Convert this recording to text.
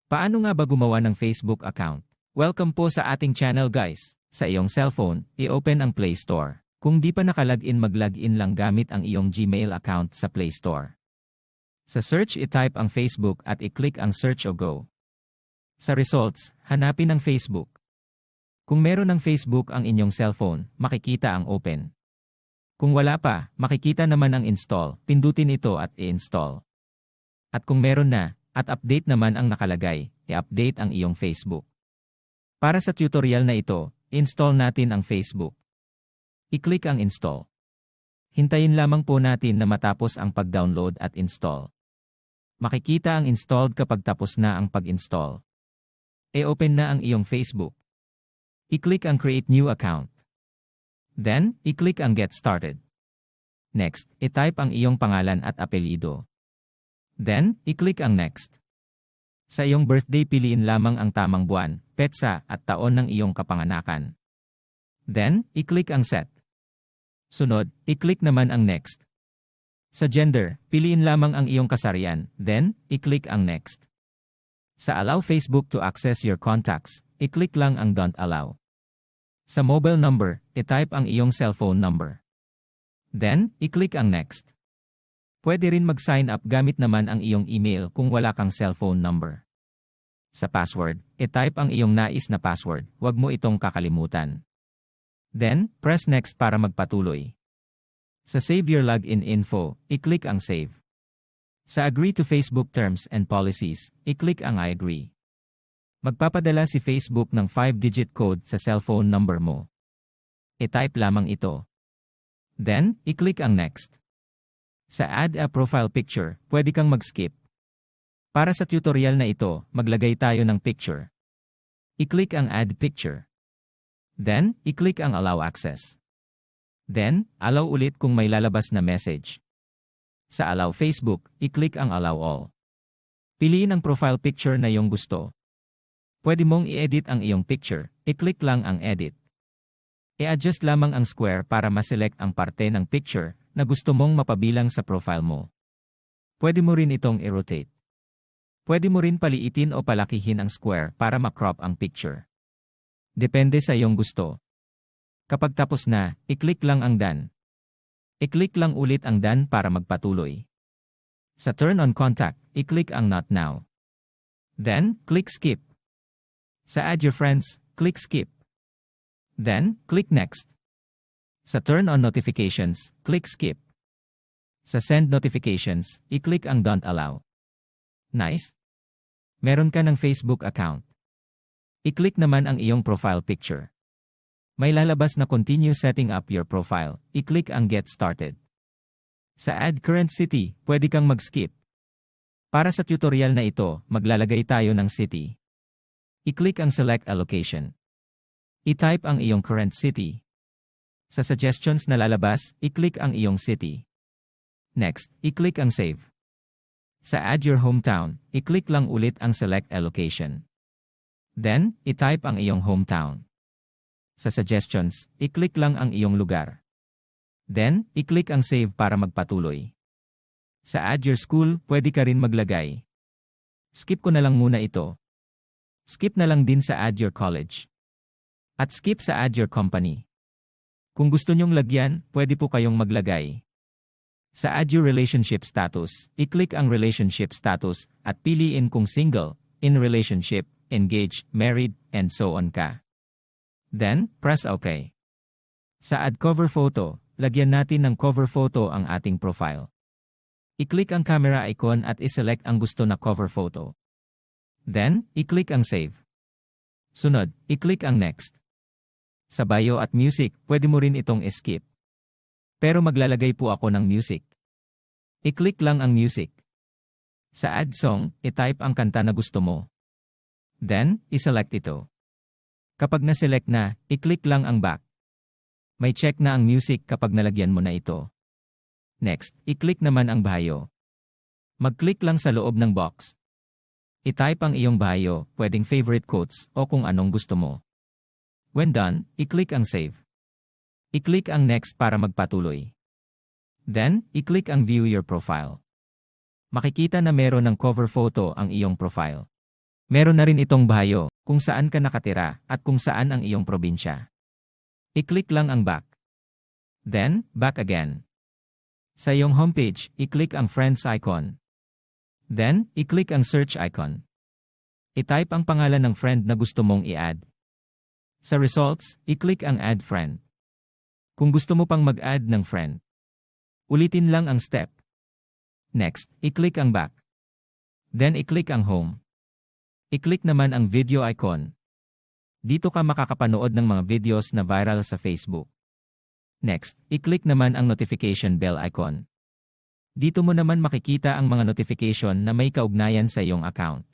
Paano nga ba gumawa ng Facebook account? Welcome po sa ating channel guys. Sa iyong cellphone, i-open ang Play Store. Kung di pa nakalagin mag-login lang gamit ang iyong Gmail account sa Play Store. Sa search i-type ang Facebook at i-click ang search o go. Sa results, hanapin ang Facebook. Kung meron ng Facebook ang inyong cellphone, makikita ang open. Kung wala pa, makikita naman ang install, pindutin ito at i-install. At kung meron na, at update naman ang nakalagay, i-update ang iyong Facebook. Para sa tutorial na ito, install natin ang Facebook. I-click ang install. Hintayin lamang po natin na matapos ang pag-download at install. Makikita ang installed kapag tapos na ang pag-install. E-open na ang iyong Facebook. I-click ang create new account. Then, i-click ang get started. Next, i-type ang iyong pangalan at apelyido. Then, i-click ang next. Sa iyong birthday piliin lamang ang tamang buwan, petsa at taon ng iyong kapanganakan. Then, i-click ang set. Sunod, i-click naman ang next. Sa gender, piliin lamang ang iyong kasarian, then, i-click ang next. Sa allow Facebook to access your contacts, i-click lang ang don't allow. Sa mobile number, i-type ang iyong cellphone number. Then, i-click ang next. Pwede rin mag-sign up gamit naman ang iyong email kung wala kang cellphone number. Sa password, i-type ang iyong nais na password, huwag mo itong kakalimutan. Then, press next para magpatuloy. Sa save your login info, i-click ang save. Sa agree to Facebook terms and policies, i-click ang I agree. Magpapadala si Facebook ng 5-digit code sa cellphone number mo. I-type lamang ito. Then, i-click ang next. Sa add a profile picture, pwede kang mag-skip. Para sa tutorial na ito, maglagay tayo ng picture. I-click ang add picture. Then, i-click ang allow access. Then, allow ulit kung may lalabas na message. Sa allow Facebook, i-click ang allow all. Piliin ang profile picture na iyong gusto. Pwede mong i-edit ang iyong picture, i-click lang ang edit. I-adjust lamang ang square para ma-select ang parte ng picture na gusto mong mapabilang sa profile mo. Pwede mo rin itong i-rotate. Pwede mo rin paliitin o palakihin ang square para ma-crop ang picture. Depende sa iyong gusto. Kapag tapos na, i-click lang ang done. I-click lang ulit ang done para magpatuloy. Sa turn on contact, i-click ang not now. Then, click skip. Sa add your friends, click skip. Then, click next. Sa turn on notifications, click skip. Sa send notifications, i-click ang don't allow. Nice? Meron ka ng Facebook account. I-click naman ang iyong profile picture. May lalabas na continue setting up your profile, i-click ang get started. Sa add current city, pwede kang mag-skip. Para sa tutorial na ito, maglalagay tayo ng city. I-click ang select a location. I-type ang iyong current city. Sa suggestions na lalabas, i-click ang iyong city. Next, i-click ang save. Sa add your hometown, i-click lang ulit ang select a location. Then, i-type ang iyong hometown. Sa suggestions, i-click lang ang iyong lugar. Then, i-click ang save para magpatuloy. Sa add your school, pwede ka rin maglagay. Skip ko na lang muna ito. Skip na lang din sa add your college. At skip sa add your company. Kung gusto nyong lagyan, pwede po kayong maglagay. Sa add your relationship status, i-click ang relationship status at piliin kung single, in relationship, engaged, married, and so on ka. Then, press OK. Sa add cover photo, lagyan natin ng cover photo ang ating profile. I-click ang camera icon at i-select ang gusto na cover photo. Then, i-click ang save. Sunod, i-click ang next. Sa bio at music, pwede mo rin itong skip. Pero maglalagay po ako ng music. I-click lang ang music. Sa add song, i-type ang kanta na gusto mo. Then, i-select ito. Kapag na-select na, i-click lang ang back. May check na ang music kapag nalagyan mo na ito. Next, i-click naman ang bio. Mag-click lang sa loob ng box. I-type ang iyong bio, pwedeng favorite quotes o kung anong gusto mo. When done, i-click ang save. I-click ang next para magpatuloy. Then, i-click ang view your profile. Makikita na meron ng cover photo ang iyong profile. Meron na rin itong bio, kung saan ka nakatira at kung saan ang iyong probinsya. I-click lang ang back. Then, back again. Sa iyong homepage, i-click ang friends icon. Then, i-click ang search icon. I-type ang pangalan ng friend na gusto mong i-add. Sa results, i-click ang add friend. Kung gusto mo pang mag-add ng friend, ulitin lang ang step. Next, i-click ang back. Then i-click ang home. I-click naman ang video icon. Dito ka makakapanood ng mga videos na viral sa Facebook. Next, i-click naman ang notification bell icon. Dito mo naman makikita ang mga notification na may kaugnayan sa iyong account.